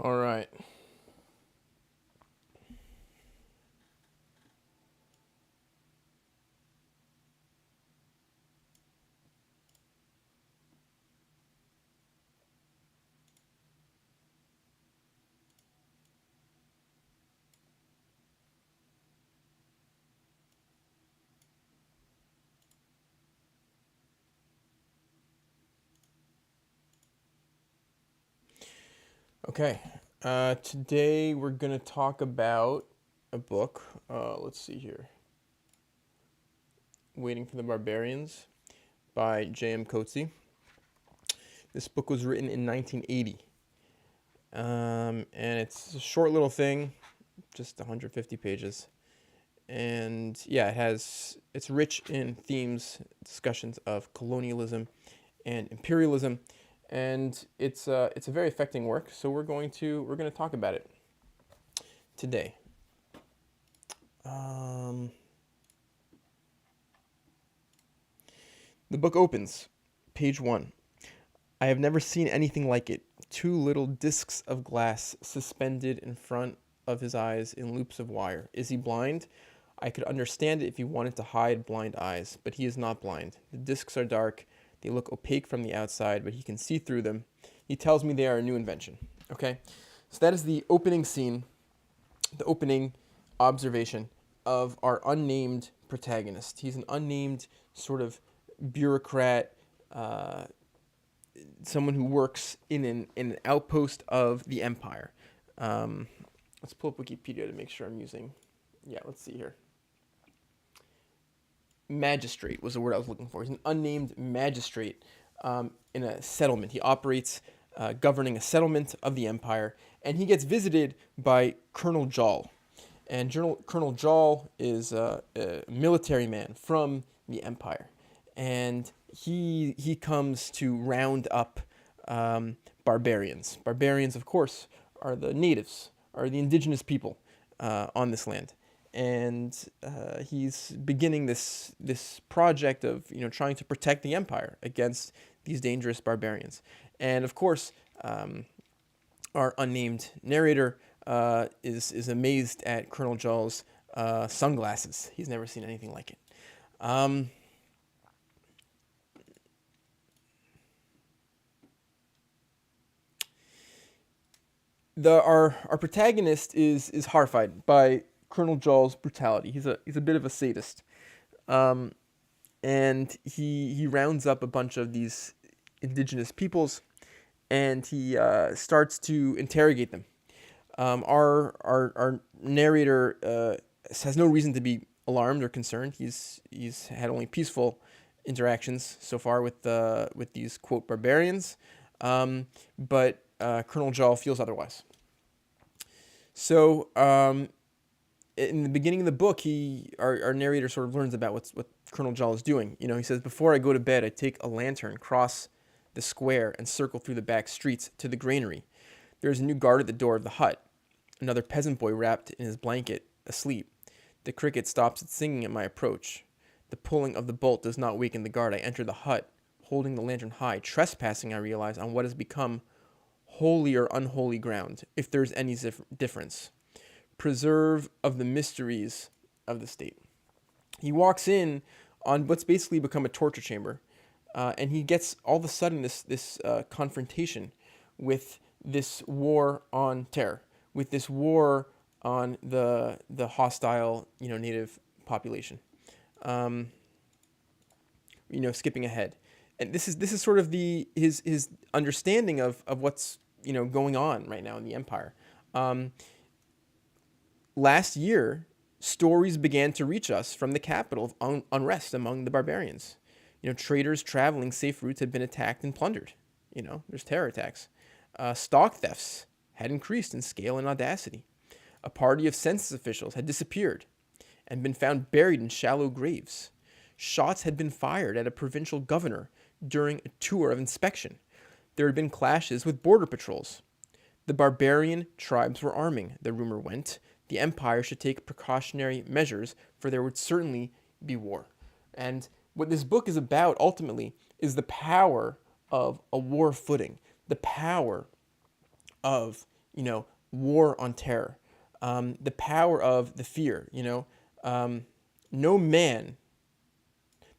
All right. Okay. Today we're going to talk about a book. Let's see here. Waiting for the Barbarians by J.M. Coetzee. This book was written in 1980. And it's a short little thing, just 150 pages. And yeah, it's rich in themes, discussions of colonialism and imperialism, and it's a very affecting work. So we're going to talk about it today. Um, the book opens, page 1. I have never seen anything like it. Two little discs of glass suspended in front of his eyes in loops of wire. Is he blind? I could understand it if he wanted to hide blind eyes, but he is not blind. The discs are dark. They look opaque from the outside, but he can see through them. He tells me they are a new invention. Okay? So that is the opening scene, the opening observation of our unnamed protagonist. He's an unnamed sort of bureaucrat, someone who works in an outpost of the empire. Let's pull up Wikipedia to make sure I'm using. Yeah, let's see here. Magistrate was the word I was looking for. He's an unnamed magistrate in a settlement. He operates governing a settlement of the empire, and he gets visited by Colonel Jol. And Colonel Jol is a military man from the empire, and he comes to round up barbarians. Barbarians, of course, are the natives, are the indigenous people on this land, and he's beginning this project of trying to protect the empire against these dangerous barbarians. And of course, our unnamed narrator is amazed at Colonel Jol's sunglasses. He's never seen anything like it. Our protagonist is horrified by Colonel Jol's brutality. He's a bit of a sadist, and he rounds up a bunch of these indigenous peoples, and he starts to interrogate them. Our narrator has no reason to be alarmed or concerned. He's had only peaceful interactions so far with these quote barbarians, but Colonel Jol feels otherwise. So in the beginning of the book, our narrator sort of learns about what Colonel Jol is doing. He says, before I go to bed, I take a lantern, cross the square, and circle through the back streets to the granary. There is a new guard at the door of the hut. Another peasant boy wrapped in his blanket, asleep. The cricket stops its singing at my approach. The pulling of the bolt does not waken the guard. I enter the hut, holding the lantern high, trespassing, I realize, on what has become holy or unholy ground, if there is any difference. Preserve of the mysteries of the state. He walks in on what's basically become a torture chamber, and he gets all of a sudden this confrontation with this war on terror, with this war on the hostile native population. Skipping ahead, and this is sort of his understanding of what's going on right now in the empire. Last year, stories began to reach us from the capital of unrest among the barbarians. Traders traveling safe routes had been attacked and plundered. There's terror attacks. Stock thefts had increased in scale and audacity. A party of census officials had disappeared and been found buried in shallow graves. Shots had been fired at a provincial governor during a tour of inspection. There had been clashes with border patrols. The barbarian tribes were arming, the rumor went. The empire should take precautionary measures, for there would certainly be war. And what this book is about, ultimately, is the power of a war footing, the power of war on terror, the power of the fear. No man,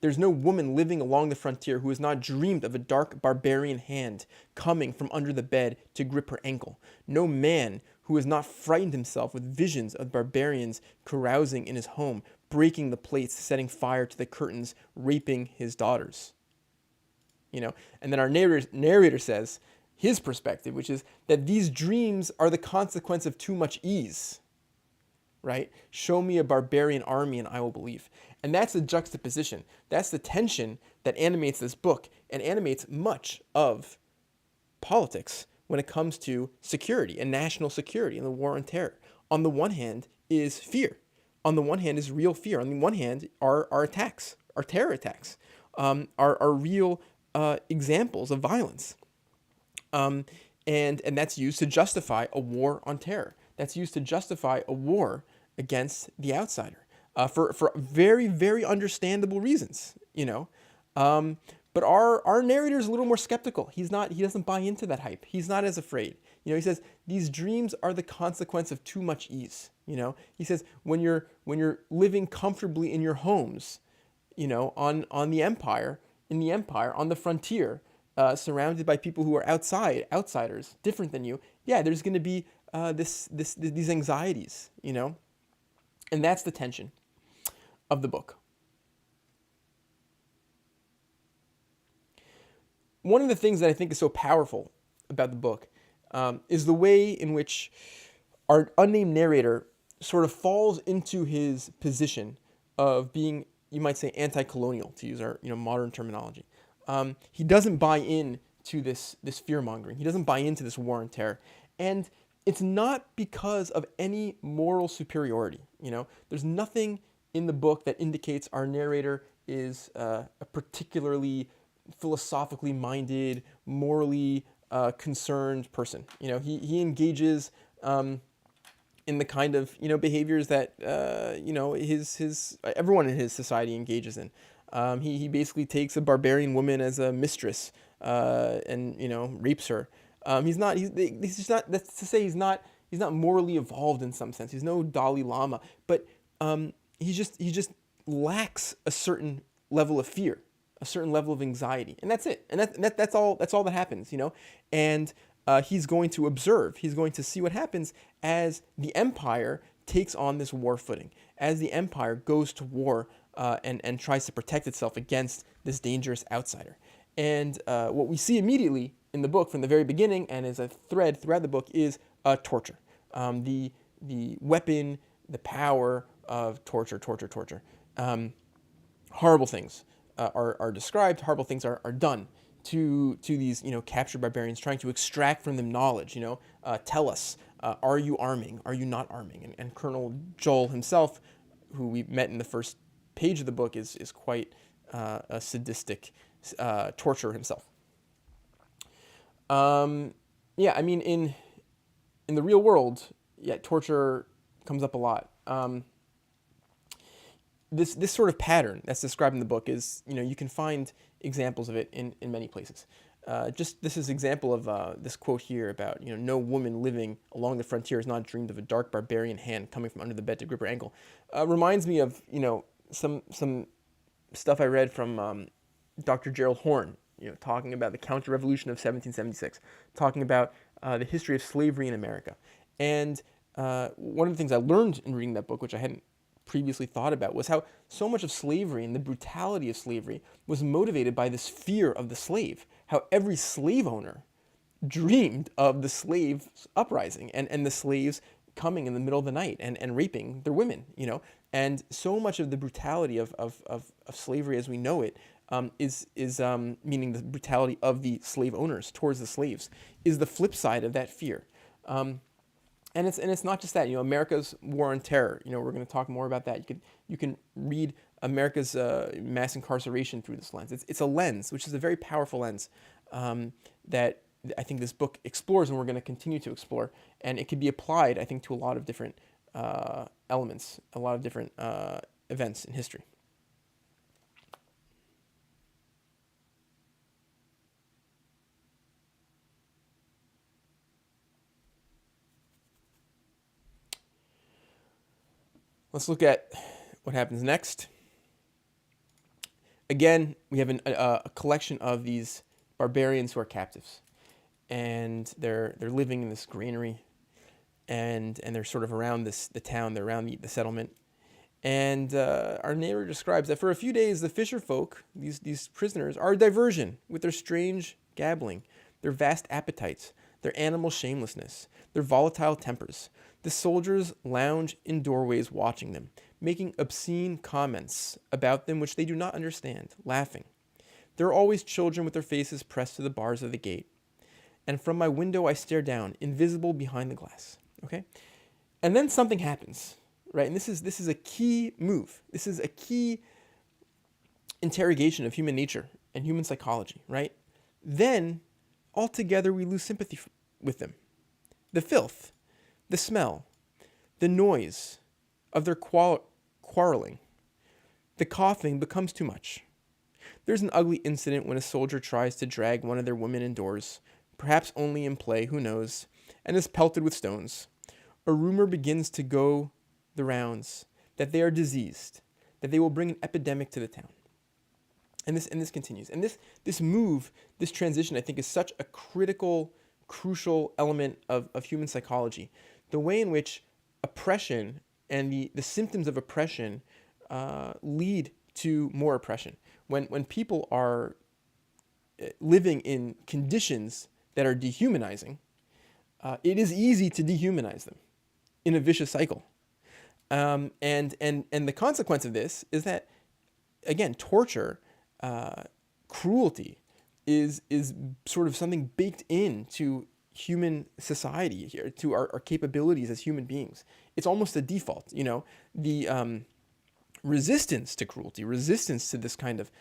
there's no woman living along the frontier who has not dreamed of a dark barbarian hand coming from under the bed to grip her ankle. No man who has not frightened himself with visions of barbarians carousing in his home, breaking the plates, setting fire to the curtains, raping his daughters. And then our narrator says his perspective, which is that these dreams are the consequence of too much ease. Right? Show me a barbarian army and I will believe. And that's the juxtaposition. That's the tension that animates this book and animates much of politics when it comes to security and national security and the war on terror. On the one hand is fear. On the one hand is real fear. On the one hand are attacks, are terror attacks, are real examples of violence. And that's used to justify a war on terror. That's used to justify a war against the outsider for very, very understandable reasons, But our narrator is a little more skeptical. He doesn't buy into that hype. He's not as afraid. He says these dreams are the consequence of too much ease. He says when you're living comfortably in your homes, on the empire, on the frontier, surrounded by people who are outsiders, different than you. Yeah, there's going to be these anxieties, and that's the tension of the book. One of the things that I think is so powerful about the book is the way in which our unnamed narrator sort of falls into his position of being, you might say, anti-colonial, to use our modern terminology. He doesn't buy in to this fear-mongering. He doesn't buy into this war on terror. And it's not because of any moral superiority. There's nothing in the book that indicates our narrator is a particularly philosophically minded, morally concerned person. He engages in the kind of behaviors that his everyone in his society engages in. He basically takes a barbarian woman as a mistress and rapes her. He's just not. That's to say he's not morally evolved in some sense. He's no Dalai Lama, but he just lacks a certain level of fear, a certain level of anxiety, and that's it. And that's all that happens, And he's going to observe. He's going to see what happens as the empire takes on this war footing, as the empire goes to war and tries to protect itself against this dangerous outsider. And what we see immediately in the book from the very beginning and as a thread throughout the book is torture. The weapon, the power of torture. Horrible things are described. Horrible things are done to these captured barbarians, trying to extract from them knowledge. Tell us, are you arming? Are you not arming? And Colonel Joel himself, who we met in the first page of the book, is quite a sadistic torturer himself. Yeah, I mean, in the real world, yeah, torture comes up a lot. This sort of pattern that's described in the book is, you can find examples of it in many places. This is an example of this quote here about, no woman living along the frontier has not dreamed of a dark barbarian hand coming from under the bed to grip her ankle. Reminds me of, some stuff I read from Dr. Gerald Horne, talking about the counter-revolution of 1776, talking about the history of slavery in America. And one of the things I learned in reading that book, which I hadn't previously thought about, was how so much of slavery and the brutality of slavery was motivated by this fear of the slave. How every slave owner dreamed of the slaves uprising and the slaves coming in the middle of the night and raping their women, And so much of the brutality of slavery as we know it is meaning the brutality of the slave owners towards the slaves, is the flip side of that fear. And it's not just that, America's war on terror. We're going to talk more about that. You can read America's mass incarceration through this lens. It's a lens, which is a very powerful lens that I think this book explores, and we're going to continue to explore. And it can be applied, I think, to a lot of different elements, a lot of different events in history. Let's look at what happens next. Again, we have a collection of these barbarians who are captives, and they're living in this granary, and they're sort of around the town, they're around the settlement. And our narrator describes that for a few days, the fisher folk, these prisoners, are a diversion with their strange gabbling, their vast appetites, their animal shamelessness, their volatile tempers. The soldiers lounge in doorways watching them, making obscene comments about them which they do not understand, laughing. There are always children with their faces pressed to the bars of the gate. And from my window I stare down, invisible behind the glass. Okay? And then something happens, right? And this is a key move. This is a key interrogation of human nature and human psychology, right? Then, altogether, we lose sympathy with them. The filth, the smell, the noise of their quarreling, the coughing becomes too much. There's an ugly incident when a soldier tries to drag one of their women indoors, perhaps only in play, who knows, and is pelted with stones. A rumor begins to go the rounds that they are diseased, that they will bring an epidemic to the town. And this continues. And this move, this transition, I think, is such a critical, crucial element of human psychology. The way in which oppression and the symptoms of oppression lead to more oppression. When people are living in conditions that are dehumanizing, it is easy to dehumanize them in a vicious cycle. And the consequence of this is that, again, torture, cruelty is sort of something baked into human society here, to our capabilities as human beings. It's almost a default, the resistance to cruelty, resistance to this kind of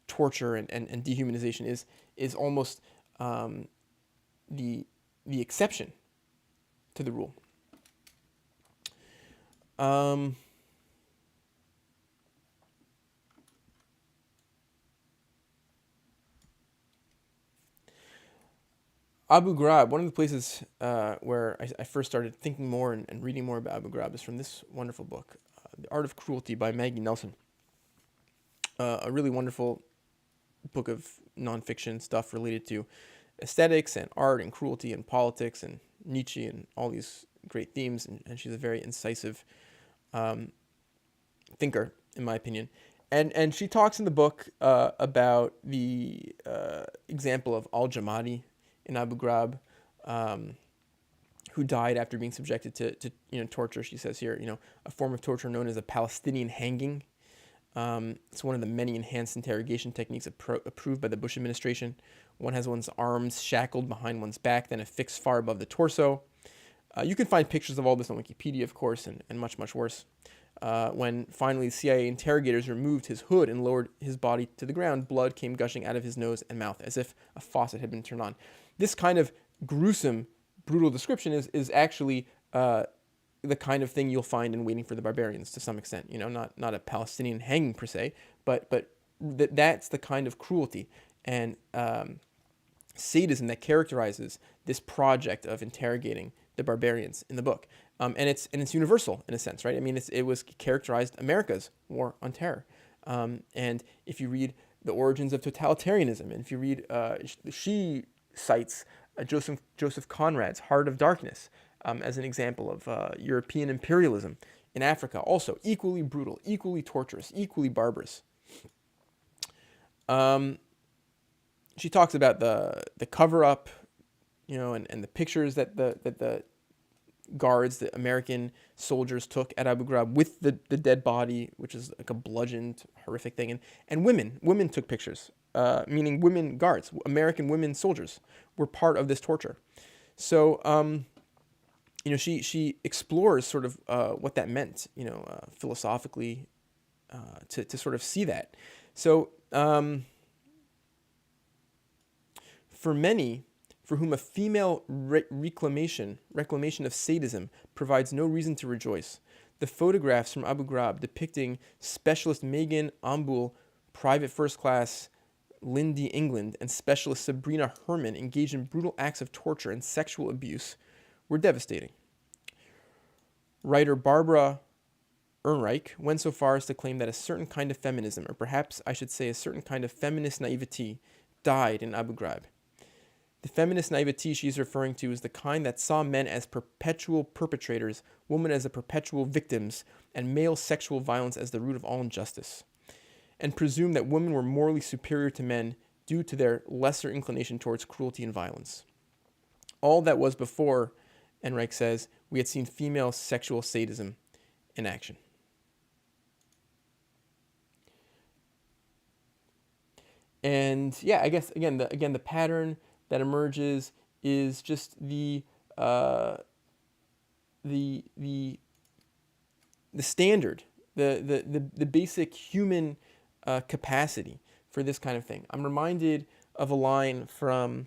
torture and dehumanization is almost the exception to the rule. Abu Ghraib, one of the places where I first started thinking more and reading more about Abu Ghraib is from this wonderful book, The Art of Cruelty by Maggie Nelson. A really wonderful book of nonfiction stuff related to aesthetics and art and cruelty and politics and Nietzsche and all these great themes. And she's a very incisive thinker, in my opinion. And she talks in the book about the example of al-Jamadi in Abu Ghraib, who died after being subjected to torture. She says here, a form of torture known as a Palestinian hanging. It's one of the many enhanced interrogation techniques approved by the Bush administration. One has one's arms shackled behind one's back, then affixed far above the torso. You can find pictures of all this on Wikipedia, of course, and much, much worse. When finally CIA interrogators removed his hood and lowered his body to the ground, blood came gushing out of his nose and mouth as if a faucet had been turned on. This kind of gruesome, brutal description is actually the kind of thing you'll find in Waiting for the Barbarians to some extent. Not a Palestinian hanging per se, but that's the kind of cruelty and sadism that characterizes this project of interrogating the barbarians in the book. And it's universal in a sense, right? I mean, it was characterized America's war on terror. And if you read The Origins of Totalitarianism, and if you read, she cites Joseph Conrad's Heart of Darkness as an example of European imperialism in Africa, also equally brutal, equally torturous, equally barbarous. She talks about the cover-up, and the pictures that the guards, the American soldiers took at Abu Ghraib with the dead body, which is like a bludgeoned, horrific thing. And women took pictures, meaning women guards, American women soldiers were part of this torture. So, she explores sort of what that meant, philosophically, to sort of see that. So, for many, for whom a female reclamation of sadism provides no reason to rejoice, the photographs from Abu Ghraib depicting Specialist Megan Ombul, Private First Class Lindy England, and Specialist Sabrina Herman engaged in brutal acts of torture and sexual abuse were devastating. Writer Barbara Ehrenreich went so far as to claim that a certain kind of feminism, or perhaps I should say a certain kind of feminist naivety, died in Abu Ghraib. The feminist naivety she's referring to is the kind that saw men as perpetual perpetrators, women as the perpetual victims, and male sexual violence as the root of all injustice, and presumed that women were morally superior to men due to their lesser inclination towards cruelty and violence. All that was before, Ehrenreich says, we had seen female sexual sadism in action. And yeah, I guess again the pattern that emerges is just the standard, the basic human capacity for this kind of thing. I'm reminded of a line from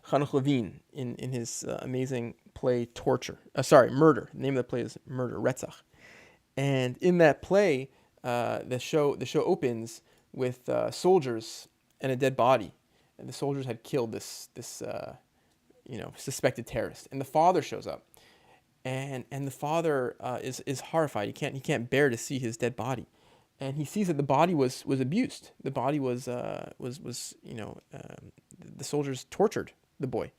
Hanoch Levine in his amazing play Murder. The name of the play is Murder, Retzach. And in that play, the show opens with soldiers and a dead body, and the soldiers had killed this suspected terrorist. And the father shows up, and the father is horrified. He can't bear to see his dead body, and he sees that the body was abused. The body was the soldiers tortured the boy,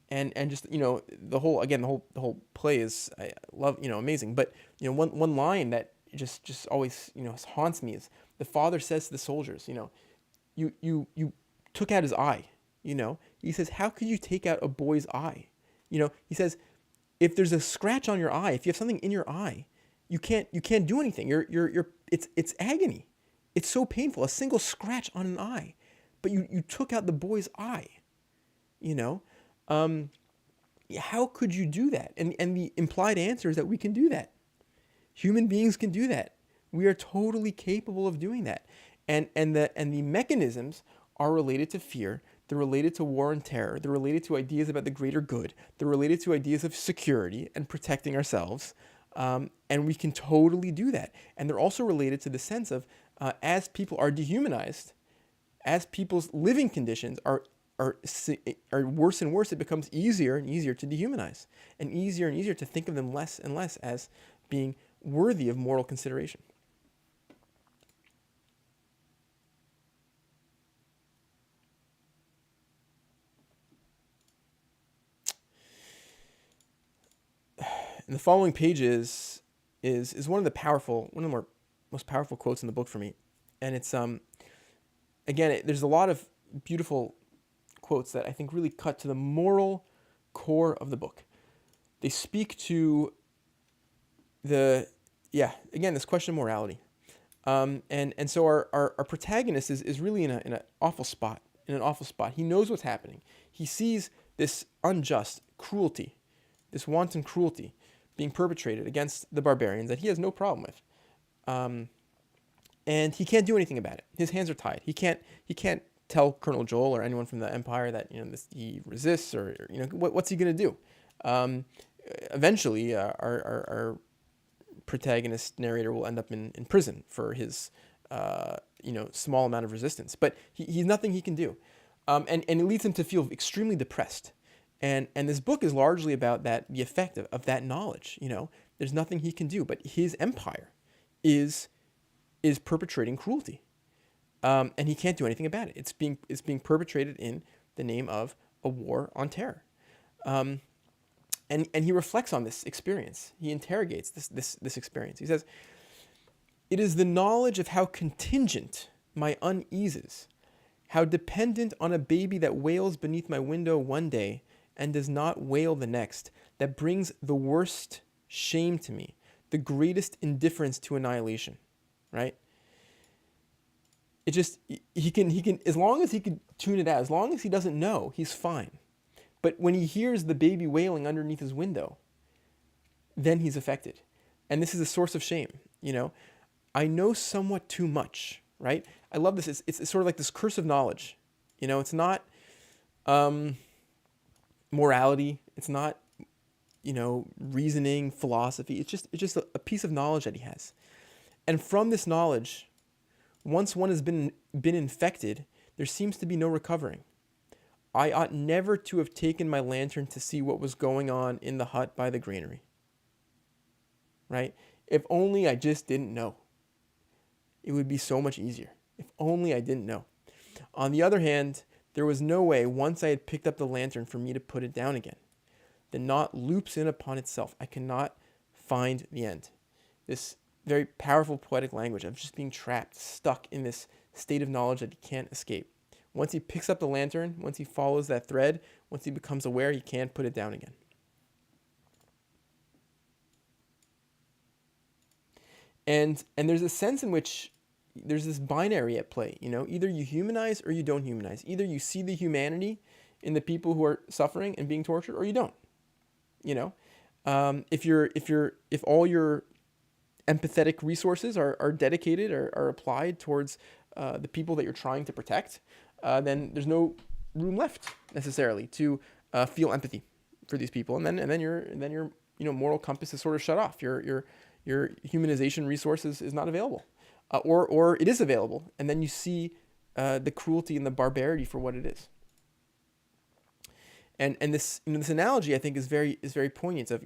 and just the whole play is, I love, amazing. But one line that just always haunts me is the father says to the soldiers, you took out his eye. He says, how could you take out a boy's eye? He says, if there's a scratch on your eye, if you have something in your eye, you can't do anything. It's agony. It's so painful. A single scratch on an eye, but you took out the boy's eye. How could you do that? And the implied answer is that we can do that. Human beings can do that. We are totally capable of doing that. And the mechanisms are related to fear. They're related to war and terror. They're related to ideas about the greater good. They're related to ideas of security and protecting ourselves. And we can totally do that. And they're also related to the sense of as people are dehumanized, as people's living conditions are worse and worse, it becomes easier and easier to dehumanize, and easier to think of them less and less as being worthy of moral consideration. And the following pages is one of the most powerful quotes in the book for me, and it's there's a lot of beautiful quotes that I think really cut to the moral core of the book. They speak to this question of morality, and so our protagonist is really in an awful spot. He knows what's happening. He sees this unjust cruelty, this wanton cruelty being perpetrated against the barbarians that he has no problem with, and he can't do anything about it. His hands are tied. He can't tell Colonel Joel or anyone from the Empire that he resists, or what's he going to do? Eventually, our protagonist narrator will end up in prison for his small amount of resistance, but he's nothing he can do, and it leads him to feel extremely depressed. And this book is largely about the effect of that knowledge. There's nothing he can do, but his empire is perpetrating cruelty, and he can't do anything about it. It's being perpetrated in the name of a war on terror, and he reflects on this experience. He interrogates this experience. He says, "It is the knowledge of how contingent my unease is, how dependent on a baby that wails beneath my window one day and does not wail the next, that brings the worst shame to me, the greatest indifference to annihilation." Right? It just, he can, as long as he can tune it out, as long as he doesn't know, he's fine. But when he hears the baby wailing underneath his window, then he's affected. And this is a source of shame. I know somewhat too much, right? I love this. It's sort of like this curse of knowledge. It's not morality. It's not, reasoning, philosophy. It's just a piece of knowledge that he has. And from this knowledge, once one has been infected, there seems to be no recovering. I ought never to have taken my lantern to see what was going on in the hut by the granary. Right? If only I just didn't know. It would be so much easier. If only I didn't know. On the other hand, there was no way, once I had picked up the lantern, for me to put it down again. The knot loops in upon itself. I cannot find the end. This very powerful poetic language of just being trapped, stuck in this state of knowledge that he can't escape. Once he picks up the lantern, once he follows that thread, once he becomes aware, he can't put it down again. And there's a sense in which there's this binary at play. Either you humanize or you don't humanize. Either you see the humanity in the people who are suffering and being tortured, or you don't. If all your empathetic resources are dedicated or are applied towards the people that you're trying to protect, then there's no room left necessarily to feel empathy for these people, and then your moral compass is sort of shut off. Your humanization resources is not available, or it is available, and then you see the cruelty and the barbarity for what it is. And this this analogy, I think, is very poignant. Of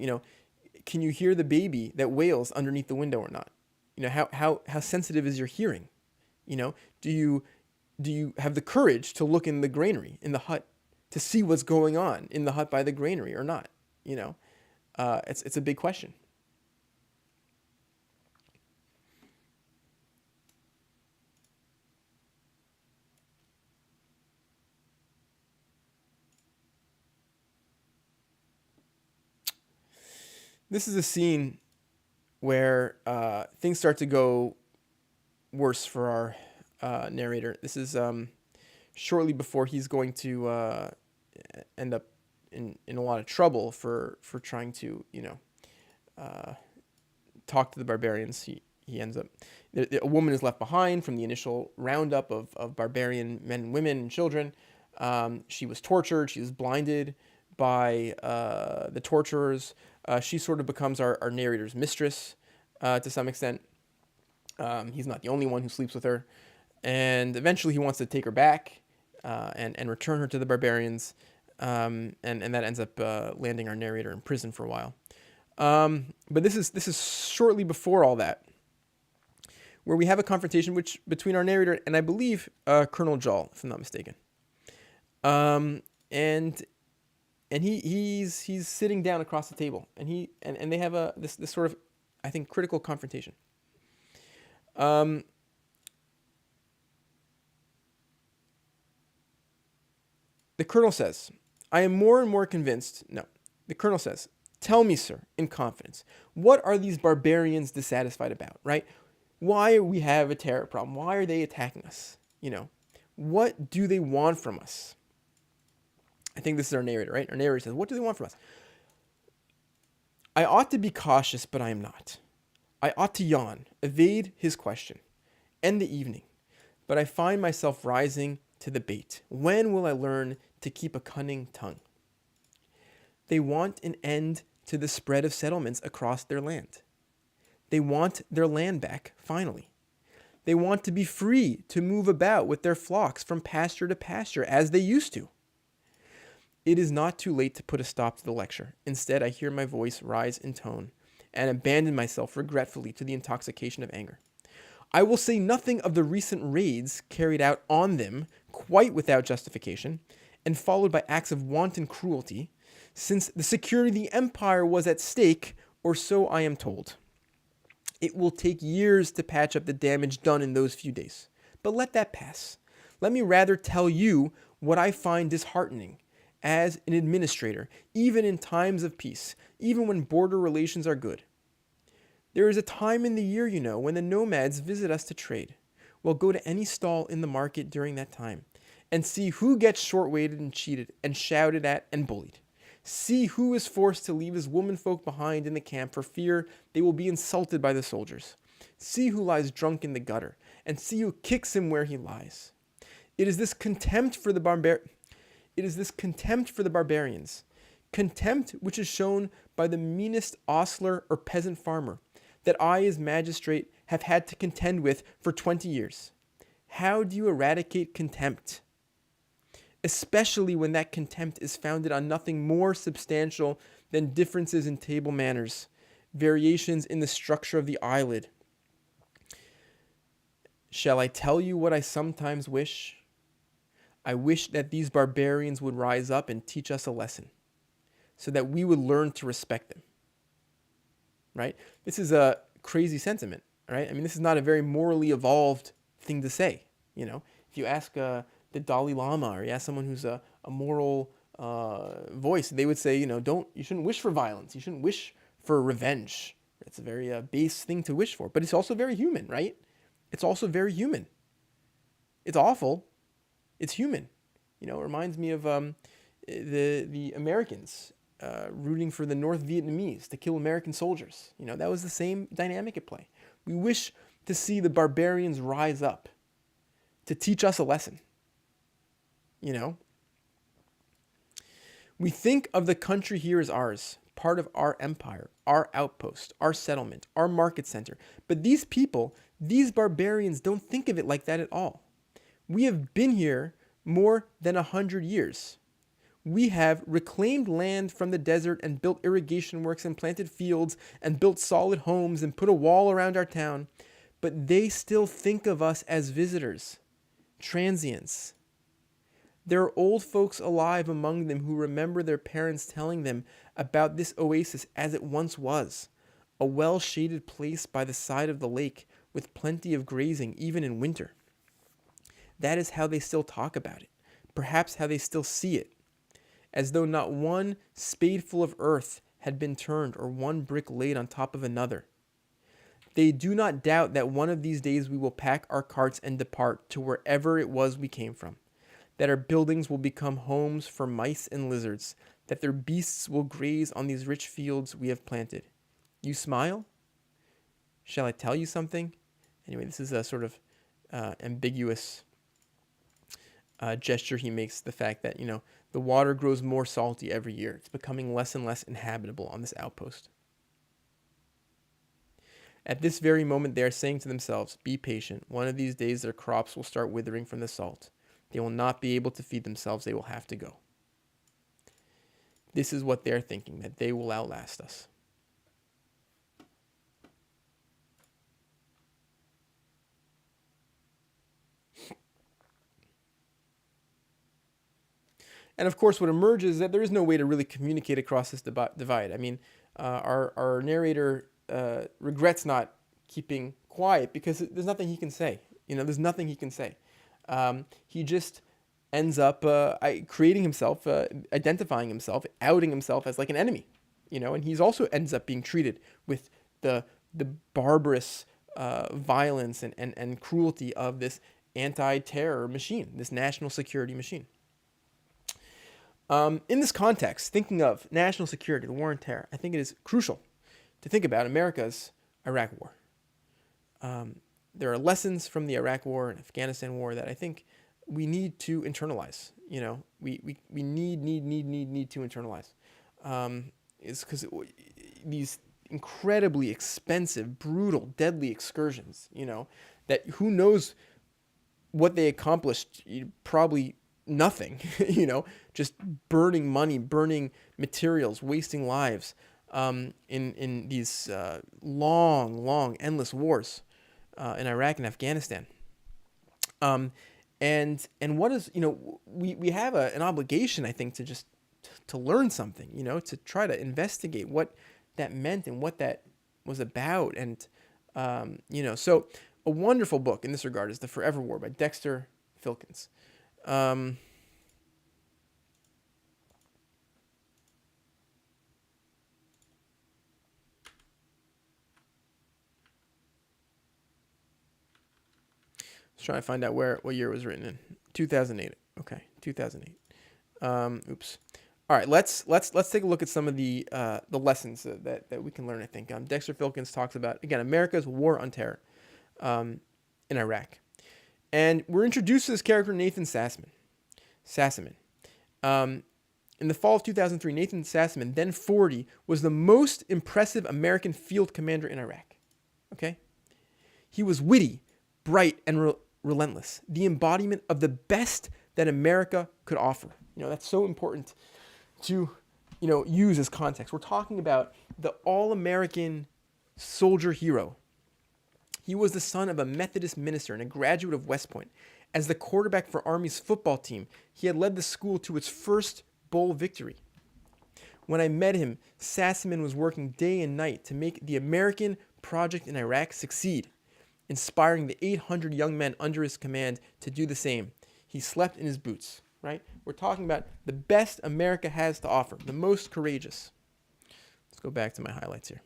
can you hear the baby that wails underneath the window or not? How sensitive is your hearing? Do you have the courage to look in the granary in the hut to see what's going on in the hut by the granary or not? It's a big question. This is a scene where things start to go worse for our narrator. This is shortly before he's going to end up in a lot of trouble for trying to talk to the barbarians. He ends up, a woman is left behind from the initial roundup of barbarian men, women, and children. She was tortured. She was blinded by the torturers. She sort of becomes our narrator's mistress to some extent. He's not the only one who sleeps with her. And eventually he wants to take her back and return her to the barbarians. And that ends up landing our narrator in prison for a while. But this is shortly before all that, where we have a confrontation between our narrator and, I believe, Colonel Jal, if I'm not mistaken. And he's sitting down across the table, and they have this sort of, I think, critical confrontation. The colonel says, "I am more and more convinced." No, the colonel says, "Tell me, sir, in confidence, what are these barbarians dissatisfied about? Right? Why do we have a terror problem? Why are they attacking us? What do they want from us?" I think this is our narrator, right? Our narrator says, "What do they want from us? I ought to be cautious, but I am not. I ought to yawn, evade his question, end the evening. But I find myself rising to the bait. When will I learn to keep a cunning tongue? They want an end to the spread of settlements across their land. They want their land back, finally. They want to be free to move about with their flocks from pasture to pasture as they used to. It is not too late to put a stop to the lecture. Instead, I hear my voice rise in tone and abandon myself regretfully to the intoxication of anger. I will say nothing of the recent raids carried out on them quite without justification and followed by acts of wanton cruelty, since the security of the empire was at stake, or so I am told. It will take years to patch up the damage done in those few days. But let that pass. Let me rather tell you what I find disheartening as an administrator, even in times of peace, even when border relations are good. There is a time in the year, when the nomads visit us to trade. We'll go to any stall in the market during that time and see who gets short-weighted and cheated and shouted at and bullied. See who is forced to leave his womenfolk behind in the camp for fear they will be insulted by the soldiers. See who lies drunk in the gutter and see who kicks him where he lies. It is this contempt for the barbarians, contempt which is shown by the meanest ostler or peasant farmer, that I as magistrate have had to contend with for 20 years. How do you eradicate contempt? Especially when that contempt is founded on nothing more substantial than differences in table manners, variations in the structure of the eyelid. Shall I tell you what I sometimes wish? I wish that these barbarians would rise up and teach us a lesson, so that we would learn to respect them. Right? This is a crazy sentiment, right? I mean, this is not a very morally evolved thing to say. If you ask the Dalai Lama, or you ask someone who's a moral voice, they would say, you shouldn't wish for violence. You shouldn't wish for revenge. It's a very base thing to wish for, but it's also very human, right? It's also very human. It's awful. It's human. It reminds me of the Americans rooting for the North Vietnamese to kill American soldiers. That was the same dynamic at play. We wish to see the barbarians rise up to teach us a lesson. We think of the country here as ours, part of our empire, our outpost, our settlement, our market center. But these people, these barbarians, don't think of it like that at all. We have been here more than 100 years. We have reclaimed land from the desert and built irrigation works and planted fields and built solid homes and put a wall around our town. But they still think of us as visitors, transients. There are old folks alive among them who remember their parents telling them about this oasis as it once was, a well-shaded place by the side of the lake with plenty of grazing even in winter. That is how they still talk about it, perhaps how they still see it, as though not one spadeful of earth had been turned or one brick laid on top of another. They do not doubt that one of these days we will pack our carts and depart to wherever it was we came from, that our buildings will become homes for mice and lizards, that their beasts will graze on these rich fields we have planted. You smile? Shall I tell you something? Anyway, this is a sort of ambiguous gesture he makes, the fact that, the water grows more salty every year. It's becoming less and less inhabitable on this outpost. At this very moment, they are saying to themselves, be patient. One of these days, their crops will start withering from the salt. They will not be able to feed themselves. They will have to go. This is what they're thinking, that they will outlast us. And of course, what emerges is that there is no way to really communicate across this divide. I mean, our narrator regrets not keeping quiet because there's nothing he can say. There's nothing he can say. He just ends up creating himself, identifying himself, outing himself as like an enemy. And he's also ends up being treated with the barbarous violence and cruelty of this anti-terror machine, this national security machine. In this context, thinking of national security, the war on terror, I think it is crucial to think about America's Iraq War. There are lessons from the Iraq War and Afghanistan War that I think we need to internalize. We need to internalize. It's because these incredibly expensive, brutal, deadly excursions, that who knows what they accomplished, probably nothing, just burning money, burning materials, wasting lives in these long, endless wars in Iraq and Afghanistan. And what is, we have an obligation, I think, to learn something, to try to investigate what that meant and what that was about. And, so a wonderful book in this regard is The Forever War by Dexter Filkins. Let's try to find out what year it was written in. 2008. Okay, 2008. Oops. All right, let's take a look at some of the lessons that we can learn. I think Dexter Filkins talks about, again, America's war on terror in Iraq, and we're introduced to this character Nathan Sassaman. In the fall of 2003, Nathan Sassaman, then 40, was the most impressive American field commander in Iraq. Okay, he was witty, bright, and relentless, the embodiment of the best that America could offer. That's so important to use as context. We're talking about the all-American soldier hero. He was the son of a Methodist minister and a graduate of West Point. As the quarterback for Army's football team, he had led the school to its first bowl victory. When I met him, Sassaman was working day and night to make the American project in Iraq succeed, inspiring the 800 young men under his command to do the same. He slept in his boots, right? We're talking about the best America has to offer, the most courageous. Let's go back to my highlights here.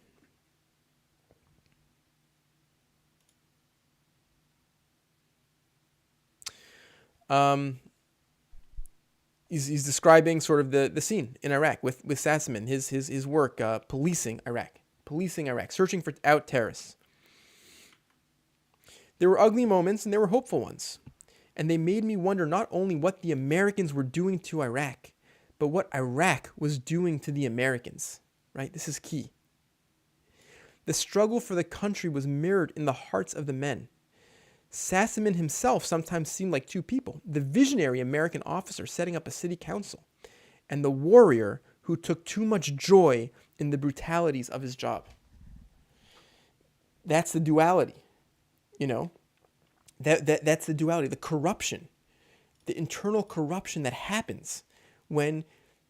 He's describing sort of the scene in Iraq with Sassaman, his work policing Iraq, searching for out terrorists. There were ugly moments and there were hopeful ones, and they made me wonder not only what the Americans were doing to Iraq, but what Iraq was doing to the Americans. Right? This is key. The struggle for the country was mirrored in the hearts of the men. Sassaman himself sometimes seemed like two people, the visionary American officer setting up a city council, and the warrior who took too much joy in the brutalities of his job. That's the duality, That's the duality, the corruption, the internal corruption that happens when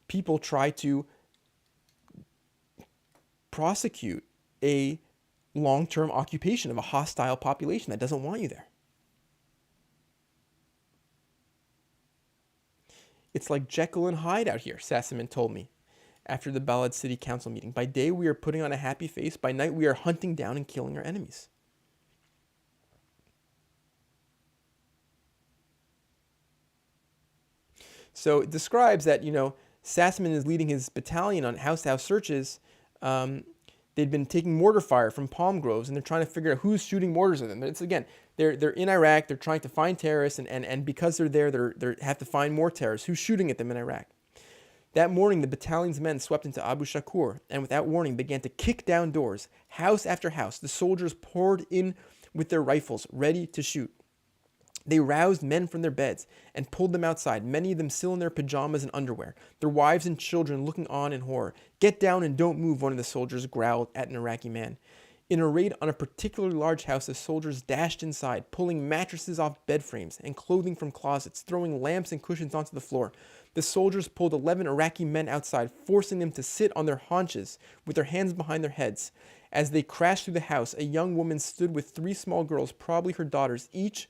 people try to prosecute a long-term occupation of a hostile population that doesn't want you there. It's like Jekyll and Hyde out here, Sassaman told me after the Balad City Council meeting. By day, we are putting on a happy face. By night, we are hunting down and killing our enemies. So it describes that, Sassaman is leading his battalion on house-to-house searches. They'd been taking mortar fire from palm groves, and they're trying to figure out who's shooting mortars at them. It's, again, they're in Iraq. They're trying to find terrorists, and because they're there, they have to find more terrorists. Who's shooting at them in Iraq? That morning, the battalion's men swept into Abu Shakur, and without warning began to kick down doors. House after house, the soldiers poured in with their rifles, ready to shoot. They roused men from their beds and pulled them outside, many of them still in their pajamas and underwear, their wives and children looking on in horror. "Get down and don't move," one of the soldiers growled at an Iraqi man. In a raid on a particularly large house, the soldiers dashed inside, pulling mattresses off bed frames and clothing from closets, throwing lamps and cushions onto the floor. The soldiers pulled 11 Iraqi men outside, forcing them to sit on their haunches with their hands behind their heads. As they crashed through the house, a young woman stood with 3 small girls, probably her daughters, each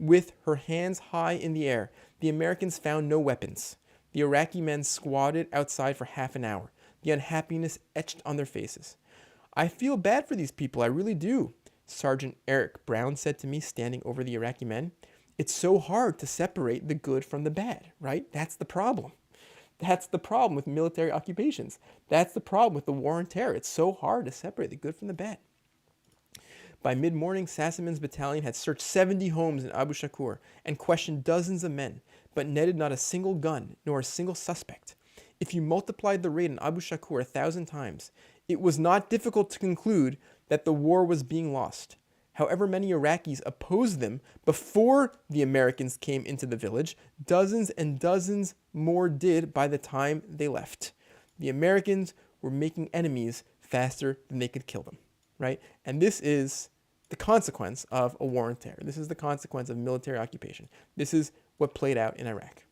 with her hands high in the air. The Americans found no weapons. The Iraqi men squatted outside for half an hour, the unhappiness etched on their faces. "I feel bad for these people, I really do," Sergeant Eric Brown said to me, standing over the Iraqi men. "It's so hard to separate the good from the bad," right? That's the problem. That's the problem with military occupations. That's the problem with the war on terror. It's so hard to separate the good from the bad. By mid-morning, Sassaman's battalion had searched 70 homes in Abu Shakur and questioned dozens of men, but netted not a single gun nor a single suspect. If you multiplied the raid in Abu Shakur 1,000 times, it was not difficult to conclude that the war was being lost. However many Iraqis opposed them before the Americans came into the village, dozens and dozens more did by the time they left. The Americans were making enemies faster than they could kill them. Right? And this is the consequence of a war on terror. This is the consequence of military occupation. This is what played out in Iraq.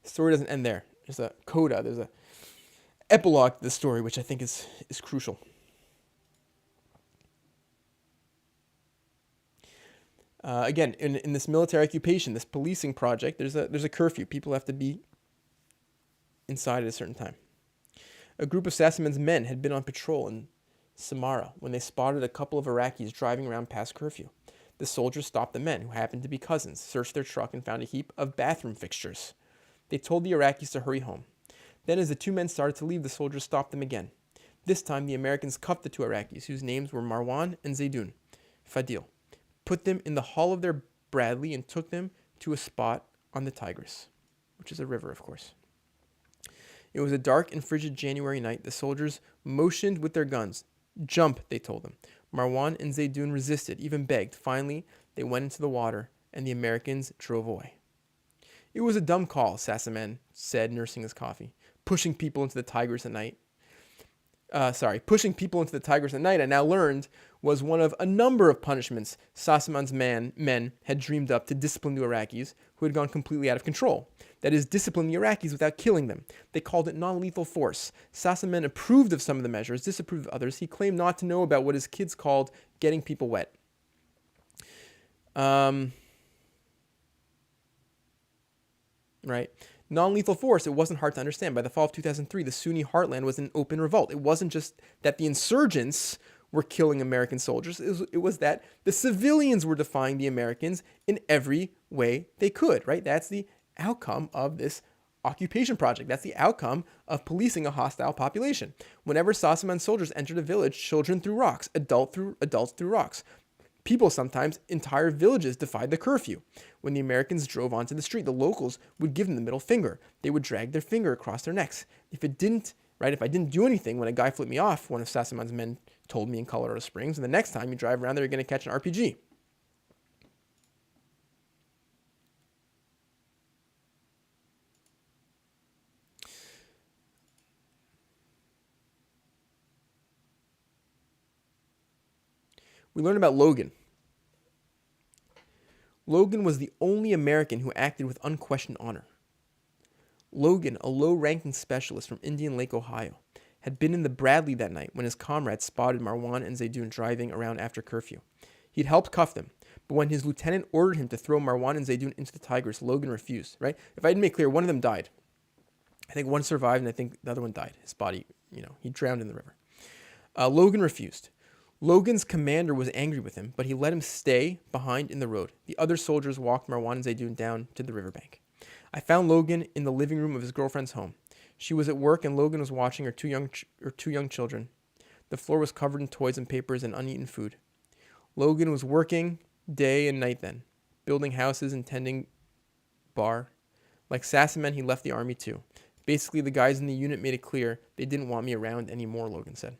The story doesn't end there. There's a coda, there's a epilogue to the story, which I think is crucial. Again, in this military occupation, this policing project, there's a curfew. People have to be inside at a certain time. A group of Sassaman's men had been on patrol in Samarra when they spotted a couple of Iraqis driving around past curfew. The soldiers stopped the men, who happened to be cousins, searched their truck, and found a heap of bathroom fixtures. They told the Iraqis to hurry home. Then, as the 2 men started to leave, the soldiers stopped them again. This time, the Americans cuffed the 2 Iraqis, whose names were Marwan and Zaydun Fadil, put them in the hull of their Bradley, and took them to a spot on the Tigris, which is a river, of course. It was a dark and frigid January night. The soldiers motioned with their guns. "Jump," they told them. Marwan and Zaydun resisted, even begged. Finally, they went into the water and the Americans drove away. It was a dumb call, Sassaman said, nursing his coffee. Pushing people into the Tigris at night. Pushing people into the Tigris at night, I now learned, was one of a number of punishments Sassaman's men had dreamed up to discipline the Iraqis who had gone completely out of control. That is, discipline the Iraqis without killing them. They called it non-lethal force. Sassaman approved of some of the measures, disapproved of others. He claimed not to know about what his kids called getting people wet. Right? Non-lethal force, it wasn't hard to understand. By the fall of 2003, the Sunni heartland was in open revolt. It wasn't just that the insurgents were killing American soldiers. It was that the civilians were defying the Americans in every way they could, right? That's the outcome of this occupation project. That's the outcome of policing a hostile population. Whenever Sassaman soldiers entered a village, children threw rocks, adults threw rocks. People sometimes, entire villages defied the curfew. When the Americans drove onto the street, the locals would give them the middle finger. They would drag their finger across their necks. If I didn't do anything when a guy flipped me off, one of Sassaman's men told me in Colorado Springs, and the next time you drive around there, you're going to catch an RPG. We learn about Logan. Logan was the only American who acted with unquestioned honor. Logan, a low-ranking specialist from Indian Lake, Ohio, had been in the Bradley that night when his comrades spotted Marwan and Zaydun driving around after curfew. He'd helped cuff them, but when his lieutenant ordered him to throw Marwan and Zaydun into the Tigris, Logan refused, right? If I didn't make clear, one of them died. I think one survived, and I think the other one died. His body, he drowned in the river. Logan refused. Logan's commander was angry with him, but he let him stay behind in the road. The other soldiers walked Marwan and Zaydun down to the riverbank. I found Logan in the living room of his girlfriend's home. She was at work, and Logan was watching her two young children. The floor was covered in toys and papers and uneaten food. Logan was working day and night then, building houses and tending bar. Like Sassaman, he left the army too. Basically, the guys in the unit made it clear they didn't want me around anymore, Logan said.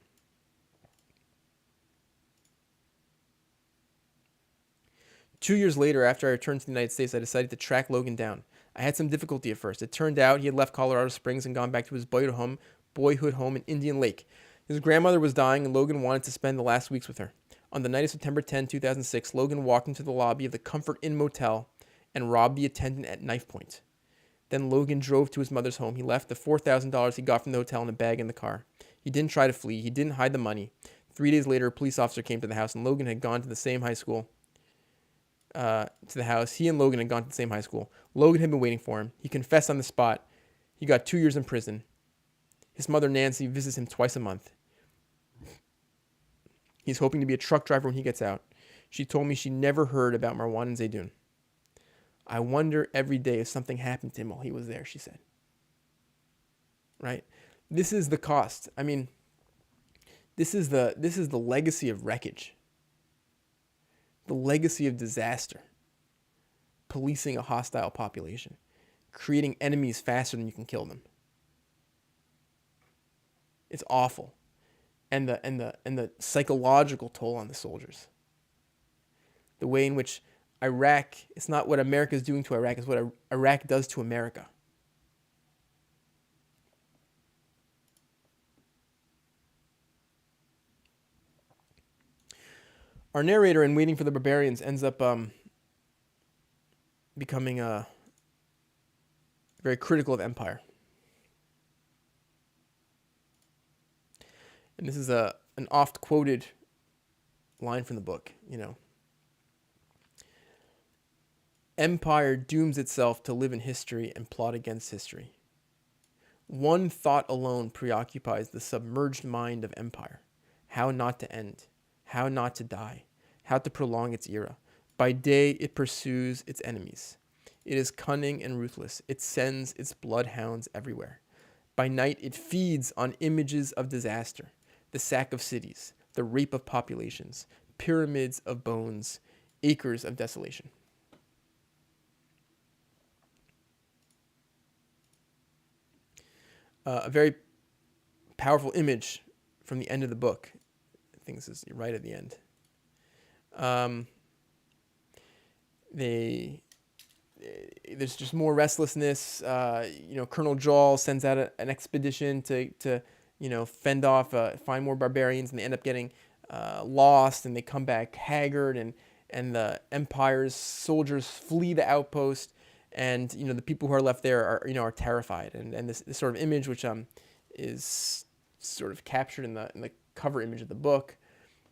Two years later, after I returned to the United States, I decided to track Logan down. I had some difficulty at first. It turned out he had left Colorado Springs and gone back to his boyhood home in Indian Lake. His grandmother was dying, and Logan wanted to spend the last weeks with her. On the night of September 10, 2006, Logan walked into the lobby of the Comfort Inn Motel and robbed the attendant at knife point. Then Logan drove to his mother's home. He left the $4,000 he got from the hotel in a bag in the car. He didn't try to flee. He didn't hide the money. 3 days later, a police officer came to the house, and Logan had gone to the same high school. He and Logan had gone to the same high school. Logan had been waiting for him. He confessed on the spot. He got 2 years in prison. His mother, Nancy, visits him twice a month. He's hoping to be a truck driver when he gets out. She told me she never heard about Marwan and Zaydun. I wonder every day if something happened to him while he was there, she said. Right? This is the cost. I mean, this is the legacy of wreckage. The legacy of disaster. Policing a hostile population. Creating enemies faster than you can kill them. It's awful. And the psychological toll on the soldiers. The way in which Iraq, it's not what America is doing to Iraq, it's what Iraq does to America. Our narrator in Waiting for the Barbarians ends up becoming very critical of empire. And this is an oft-quoted line from the book, Empire dooms itself to live in history and plot against history. One thought alone preoccupies the submerged mind of empire. How not to end. How not to die. How to prolong its era. By day, it pursues its enemies. It is cunning and ruthless. It sends its bloodhounds everywhere. By night, it feeds on images of disaster. The sack of cities. The rape of populations. Pyramids of bones. Acres of desolation. A very powerful image from the end of the book. I think this is right at the end. there's just more restlessness. Colonel Jol sends out an expedition to fend off, find more barbarians, and they end up getting lost, and they come back haggard, and the Empire's soldiers flee the outpost, and the people who are left there are terrified, and this sort of image, which is sort of captured in the cover image of the book,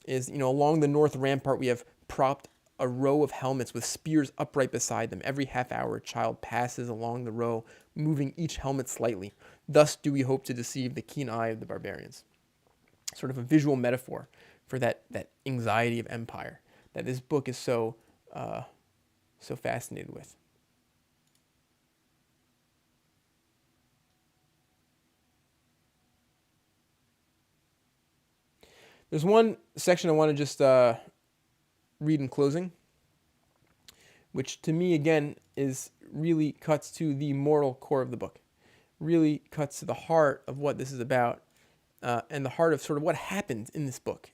is along the north rampart we have propped a row of helmets with spears upright beside them. Every half hour a child passes along the row, moving each helmet slightly. Thus do we hope to deceive the keen eye of the barbarians. Sort of a visual metaphor for that anxiety of empire that this book is so fascinated with. There's one section I want to just read in closing, which to me, again, really cuts to the moral core of the book, really cuts to the heart of what this is about, and the heart of sort of what happened in this book,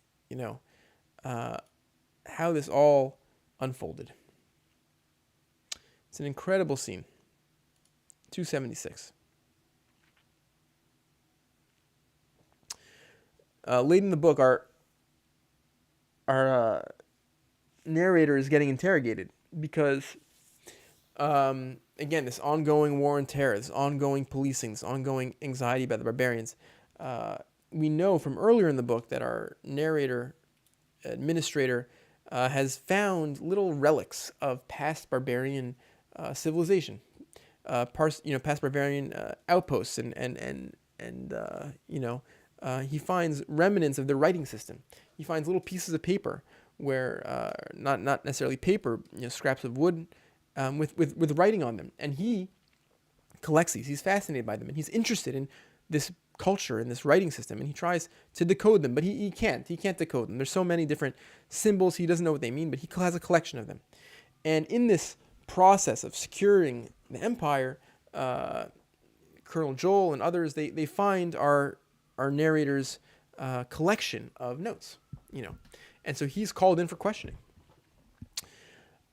how this all unfolded. It's an incredible scene. 276. Late in the book, our narrator is getting interrogated because, again, this ongoing war on terror, this ongoing policing, this ongoing anxiety about the barbarians. We know from earlier in the book that our narrator, administrator, has found little relics of past barbarian civilization, past barbarian outposts, and he finds remnants of their writing system. He finds little pieces of paper where, not necessarily paper, scraps of wood, with writing on them. And he collects these. He's fascinated by them, and he's interested in this culture and this writing system, and he tries to decode them, but he can't. He can't decode them. There's so many different symbols, he doesn't know what they mean, but he has a collection of them. And in this process of securing the empire, Colonel Jol and others, they find our narrator's collection of notes, and so he's called in for questioning.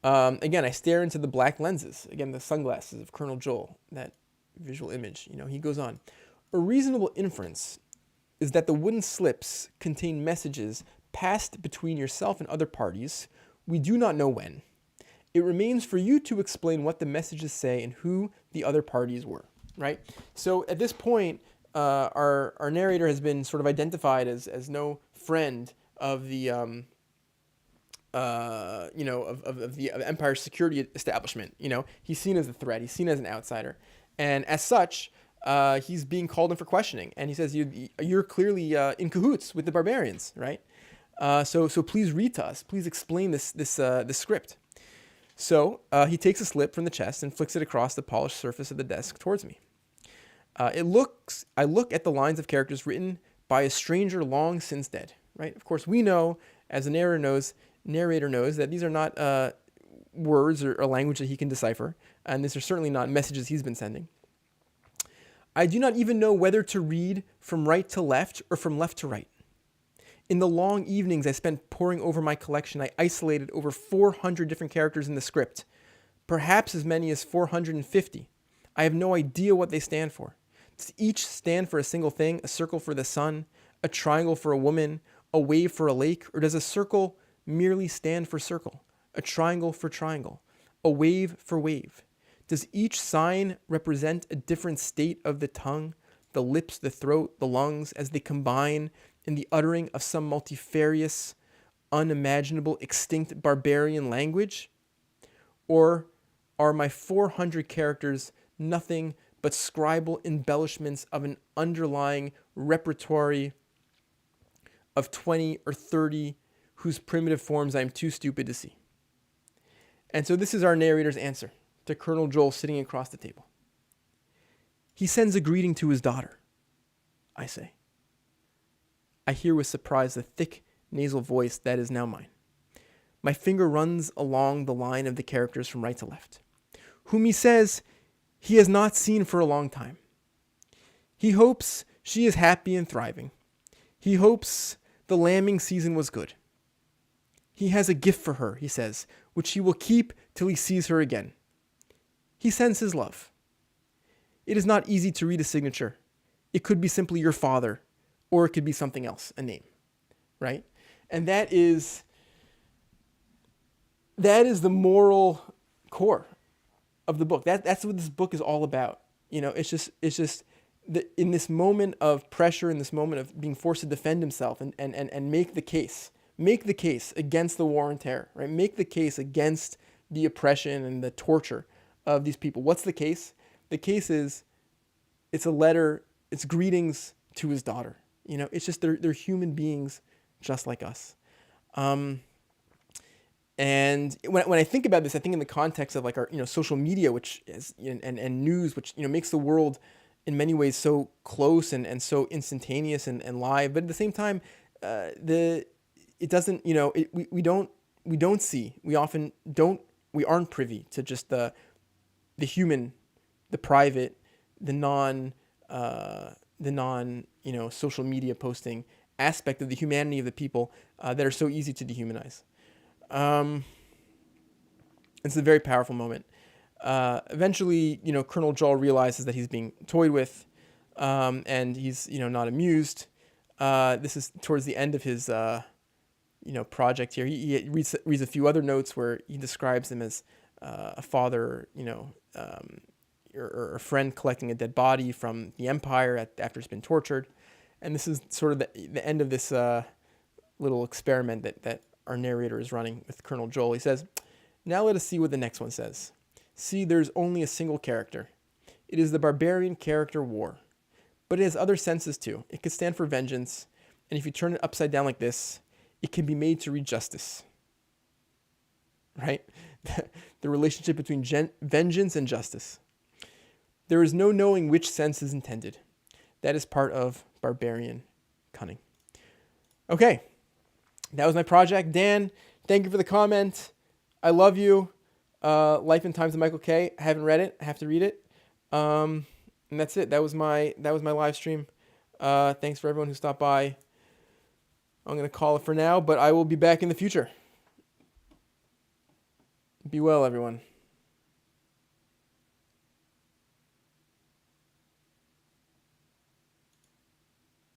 Again, I stare into the black lenses, again, the sunglasses of Colonel Jol, that visual image. He goes on. A reasonable inference is that the wooden slips contain messages passed between yourself and other parties. We do not know when. It remains for you to explain what the messages say and who the other parties were. Right? So at this point, our narrator has been sort of identified as no friend of the of the Empire's security establishment. He's seen as a threat. He's seen as an outsider, and as such, he's being called in for questioning. And he says, "You're clearly in cahoots with the barbarians, right? So please read to us. Please explain this script." So he takes a slip from the chest and flicks it across the polished surface of the desk towards me. I look at the lines of characters written by a stranger long since dead. Right? Of course, we know, as the narrator knows that these are not words or language that he can decipher, and these are certainly not messages he's been sending. I do not even know whether to read from right to left or from left to right. In the long evenings I spent poring over my collection, I isolated over 400 different characters in the script, perhaps as many as 450. I have no idea what they stand for. Does each stand for a single thing, a circle for the sun, a triangle for a woman, a wave for a lake, or does a circle merely stand for circle, a triangle for triangle, a wave for wave? Does each sign represent a different state of the tongue, the lips, the throat, the lungs, as they combine in the uttering of some multifarious, unimaginable, extinct barbarian language? Or are my 400 characters nothing but scribal embellishments of an underlying repertoire of 20 or 30 whose primitive forms I am too stupid to see? And so this is our narrator's answer to Colonel Jol sitting across the table. He sends a greeting to his daughter, I say. I hear with surprise the thick nasal voice that is now mine. My finger runs along the line of the characters from right to left, whom he says he has not seen for a long time. He hopes she is happy and thriving. He hopes the lambing season was good. He has a gift for her, he says, which he will keep till he sees her again. He sends his love. It is not easy to read a signature. It could be simply your father, or it could be something else, a name, right? And that is the moral core of the book. That's what this book is all about. It's just in this moment of pressure, in this moment of being forced to defend himself and make the case against the war on terror, right? Make the case against the oppression and the torture of these people. What's the case? The case is, it's a letter, it's greetings to his daughter. It's just they're human beings just like us. And when I think about this, I think in the context of like our social media, which is and news, which makes the world in many ways so close and so instantaneous and live, but at the same time, we aren't privy to just the human, the private, the non social media posting aspect of the humanity of the people that are so easy to dehumanize. It's a very powerful moment. Eventually, Colonel Joel realizes that he's being toyed with, and he's, not amused. This is towards the end of his, project here. He reads a few other notes where he describes him as a father, or a friend collecting a dead body from the Empire after it's been tortured. And this is sort of the end of this little experiment that our narrator is running with Colonel Joel. He says, "Now let us see what the next one says. See, there's only a single character. It is the barbarian character war. But it has other senses too. It could stand for vengeance, and if you turn it upside down like this, it can be made to read justice." Right? The relationship between vengeance and justice. There is no knowing which sense is intended. That is part of barbarian cunning. Okay. That was my project. Dan, thank you for the comment. I love you. Life and Times of Michael K. I haven't read it. I have to read it. And that's it. That was my live stream. Thanks for everyone who stopped by. I'm going to call it for now, but I will be back in the future. Be well, everyone.